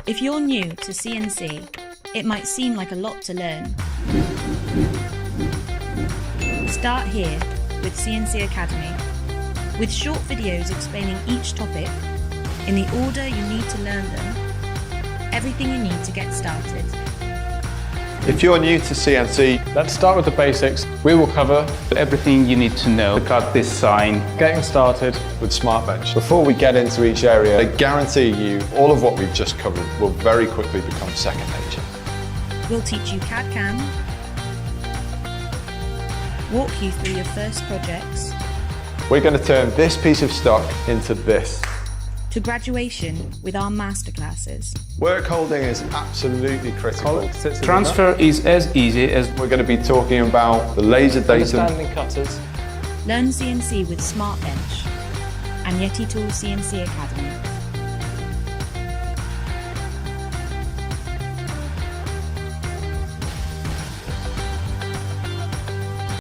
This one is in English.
If you're new to CNC, it might seem like a lot to learn. Start here with CNC Academy, with short videos explaining each topic in the order you need to learn them, everything you need to get started. If you're new to CNC, let's start with the basics. We will cover everything you need to know to cut this sign. Getting started with SmartBench. Before we get into each area, I guarantee you all of what we've just covered will very quickly become second nature. We'll teach you CAD/CAM, walk you through your first projects, We're going to turn this piece of stock into this. to graduation with our masterclasses. Work holding is absolutely critical. Transfer is as easy as We're going to be talking about the laser datum. understanding cutters. Learn CNC with SmartBench and Yeti Tool CNC Academy.